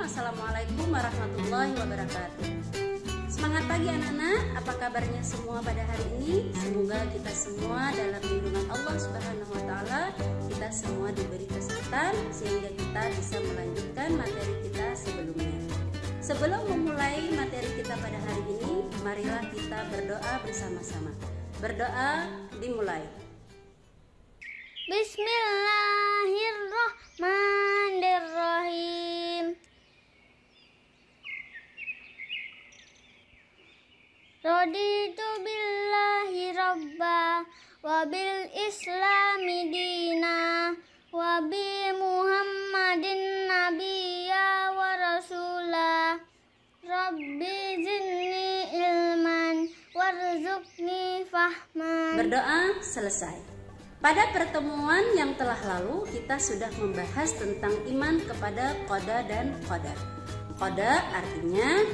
Assalamualaikum warahmatullahi wabarakatuh. Semangat pagi anak-anak, apa kabarnya semua pada hari ini? Semoga kita semua dalam lindungan Allah Subhanahu wa Ta'ala, kita semua diberi kesehatan sehingga kita bisa melanjutkan materi kita sebelumnya. Sebelum memulai materi kita pada hari ini, marilah kita berdoa bersama-sama. Berdoa dimulai. Bismillahirrahmanirrahim. Raditu billahi rabba wa bil islami dina wa bi muhammadin nabiyya wa rasulah. Rabbi zidni ilman warzuqni fahman. Berdoa selesai. Pada pertemuan yang telah lalu kita sudah membahas tentang iman kepada qada dan qadar. Qada artinya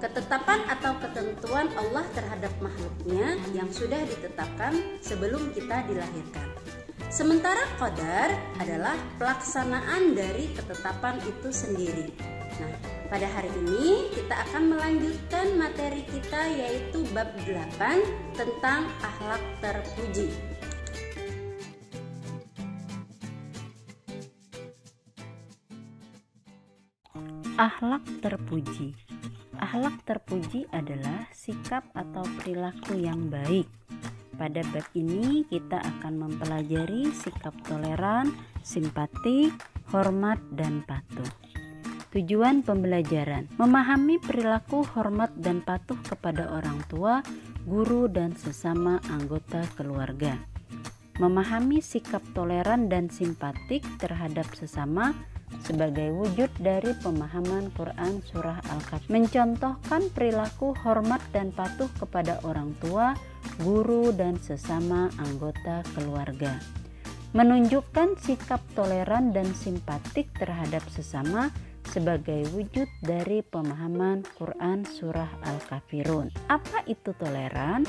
ketetapan atau ketentuan Allah terhadap makhluknya yang sudah ditetapkan sebelum kita dilahirkan. Sementara qadar adalah pelaksanaan dari ketetapan itu sendiri. Nah, pada hari ini kita akan melanjutkan materi kita yaitu bab 8 tentang akhlak terpuji. Akhlak terpuji. Akhlak terpuji adalah sikap atau perilaku yang baik. Pada bab ini kita akan mempelajari sikap toleran, simpatik, hormat, dan patuh. Tujuan pembelajaran: memahami perilaku hormat dan patuh kepada orang tua, guru, dan sesama anggota keluarga. Memahami sikap toleran dan simpatik terhadap sesama sebagai wujud dari pemahaman Quran Surah Al-Kahfi. Mencontohkan perilaku hormat dan patuh kepada orang tua, guru, dan sesama anggota keluarga. Menunjukkan sikap toleran dan simpatik terhadap sesama sebagai wujud dari pemahaman Quran Surah Al-Kafirun. Apa itu toleran?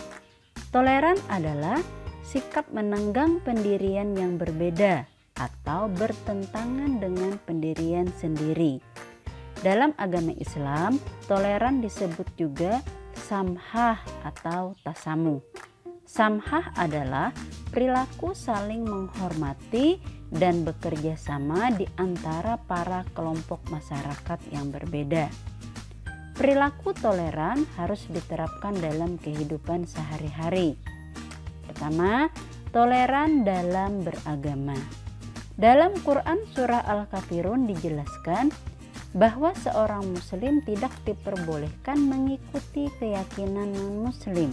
Toleran adalah sikap menenggang pendirian yang berbeda atau bertentangan dengan pendirian sendiri. Dalam agama Islam, toleran disebut juga samhah atau tasamuh. Samhah adalah perilaku saling menghormati dan bekerja sama di antara para kelompok masyarakat yang berbeda. Perilaku toleran harus diterapkan dalam kehidupan sehari-hari. Pertama, toleran dalam beragama. Dalam Quran Surah Al-Kafirun dijelaskan bahwa seorang muslim tidak diperbolehkan mengikuti keyakinan non-muslim.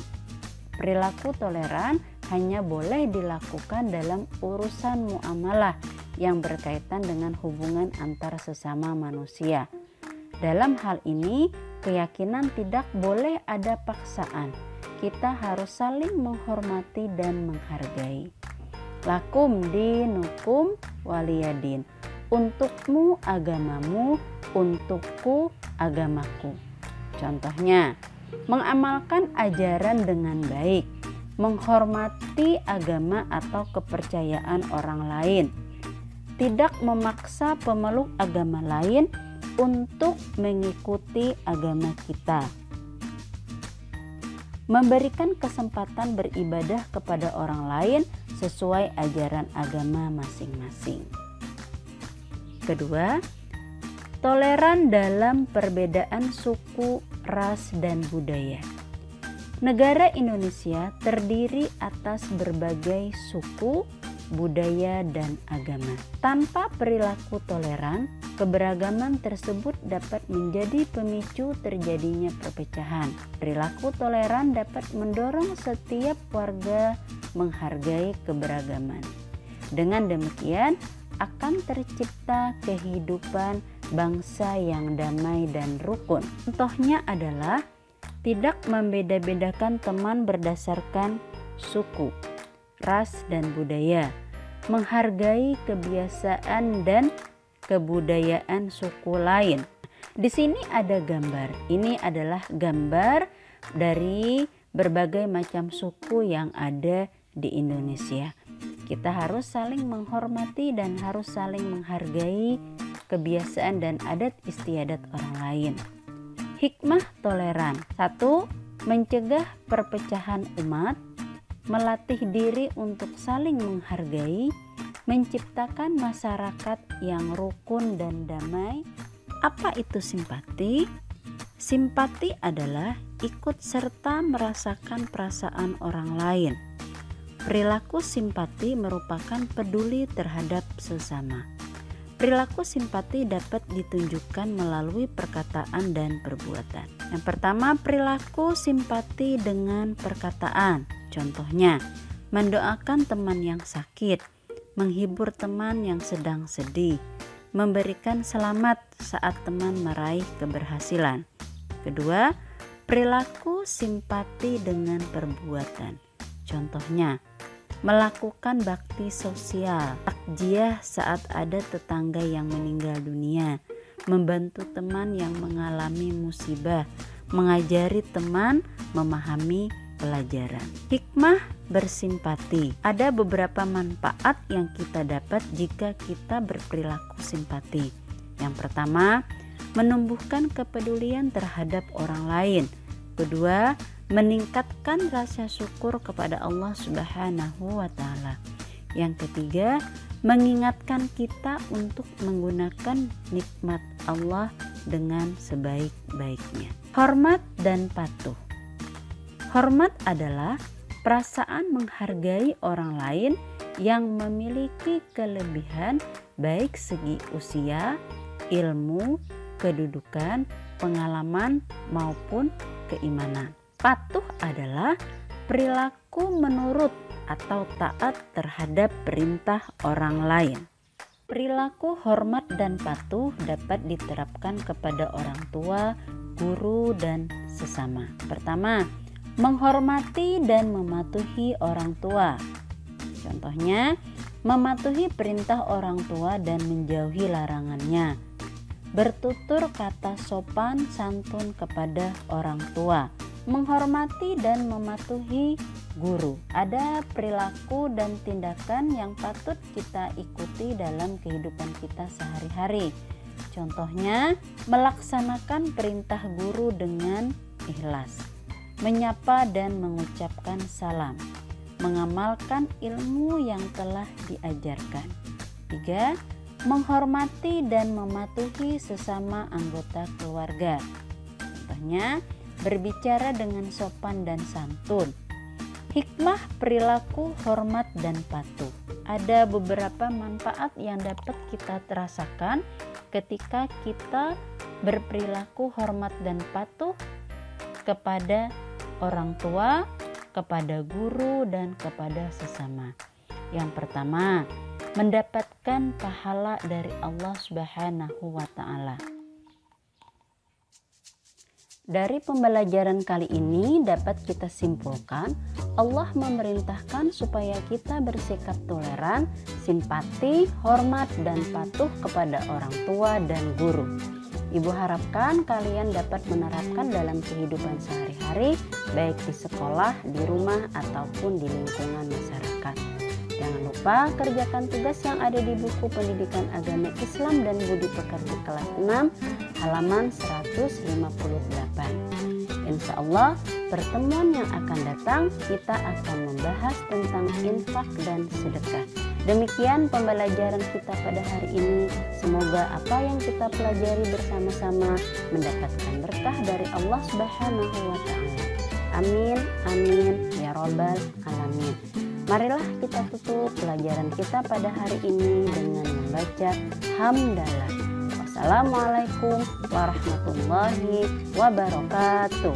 Perilaku toleran hanya boleh dilakukan dalam urusan muamalah yang berkaitan dengan hubungan antar sesama manusia. Dalam hal ini, keyakinan tidak boleh ada paksaan. Kita harus saling menghormati dan menghargai. Lakum dinukum waliyadin. Untukmu agamamu, untukku agamaku. Contohnya, mengamalkan ajaran dengan baik, menghormati agama atau kepercayaan orang lain, tidak memaksa pemeluk agama lain untuk mengikuti agama kita, memberikan kesempatan beribadah kepada orang lain sesuai ajaran agama masing-masing. Kedua, toleran dalam perbedaan suku, ras, dan budaya. Negara Indonesia terdiri atas berbagai suku, budaya, dan agama. Tanpa perilaku toleran, keberagaman tersebut dapat menjadi pemicu terjadinya perpecahan. Perilaku toleran dapat mendorong setiap warga menghargai keberagaman. Dengan demikian, akan tercipta kehidupan bangsa yang damai dan rukun. Contohnya adalah tidak membeda-bedakan teman berdasarkan suku, ras, dan budaya, menghargai kebiasaan dan kebudayaan suku lain. Di sini ada gambar. Ini adalah gambar dari berbagai macam suku yang ada di Indonesia. Kita harus saling menghormati dan harus saling menghargai kebiasaan dan adat istiadat orang lain. Hikmah toleran. 1. Mencegah perpecahan umat, melatih diri untuk saling menghargai, menciptakan masyarakat yang rukun dan damai. Apa itu simpati? Simpati adalah ikut serta merasakan perasaan orang lain. Perilaku simpati merupakan peduli terhadap sesama. Perilaku simpati dapat ditunjukkan melalui perkataan dan perbuatan. Yang pertama, perilaku simpati dengan perkataan. Contohnya, mendoakan teman yang sakit, menghibur teman yang sedang sedih, memberikan selamat saat teman meraih keberhasilan. Kedua, perilaku simpati dengan perbuatan. Contohnya, melakukan bakti sosial, takziah saat ada tetangga yang meninggal dunia, membantu teman yang mengalami musibah, mengajari teman memahami pelajaran. Hikmah bersimpati. Ada beberapa manfaat yang kita dapat jika kita berperilaku simpati. Yang pertama, menumbuhkan kepedulian terhadap orang lain. Kedua, meningkatkan rasa syukur kepada Allah Subhanahu wa Ta'ala. Yang ketiga, mengingatkan kita untuk menggunakan nikmat Allah dengan sebaik-baiknya. Hormat dan patuh. Hormat adalah perasaan menghargai orang lain yang memiliki kelebihan baik segi usia, ilmu, kedudukan, pengalaman maupun keimanan. Patuh adalah perilaku menurut atau taat terhadap perintah orang lain. Perilaku hormat dan patuh dapat diterapkan kepada orang tua, guru, dan sesama. Pertama, menghormati dan mematuhi orang tua. Contohnya, mematuhi perintah orang tua dan menjauhi larangannya. Bertutur kata sopan santun kepada orang tua. Menghormati dan mematuhi guru. Ada perilaku dan tindakan yang patut kita ikuti dalam kehidupan kita sehari-hari. Contohnya, melaksanakan perintah guru dengan ikhlas, menyapa dan mengucapkan salam, mengamalkan ilmu yang telah diajarkan. 3. Menghormati dan mematuhi sesama anggota keluarga. Contohnya, berbicara dengan sopan dan santun. Hikmah perilaku hormat dan patuh. Ada beberapa manfaat yang dapat kita rasakan ketika kita berperilaku hormat dan patuh kepada orang tua, kepada guru, dan kepada sesama. Yang pertama, mendapatkan pahala dari Allah Subhanahu wa Ta'ala. Dari pembelajaran kali ini dapat kita simpulkan, Allah memerintahkan supaya kita bersikap toleran, simpati, hormat, dan patuh kepada orang tua dan guru. Ibu harapkan kalian dapat menerapkan dalam kehidupan sehari-hari, baik di sekolah, di rumah, ataupun di lingkungan masyarakat. Jangan lupa kerjakan tugas yang ada di buku Pendidikan Agama Islam dan Budi Pekerti kelas 6 halaman 158. Insya Allah pertemuan yang akan datang kita akan membahas tentang infak dan sedekah. Demikian pembelajaran kita pada hari ini. Semoga apa yang kita pelajari bersama-sama mendapatkan berkah dari Allah Subhanahu wa Ta'ala. Amin, amin, ya Rabbal Alamin. Marilah kita tutup pelajaran kita pada hari ini dengan membaca hamdalah. Wassalamualaikum warahmatullahi wabarakatuh.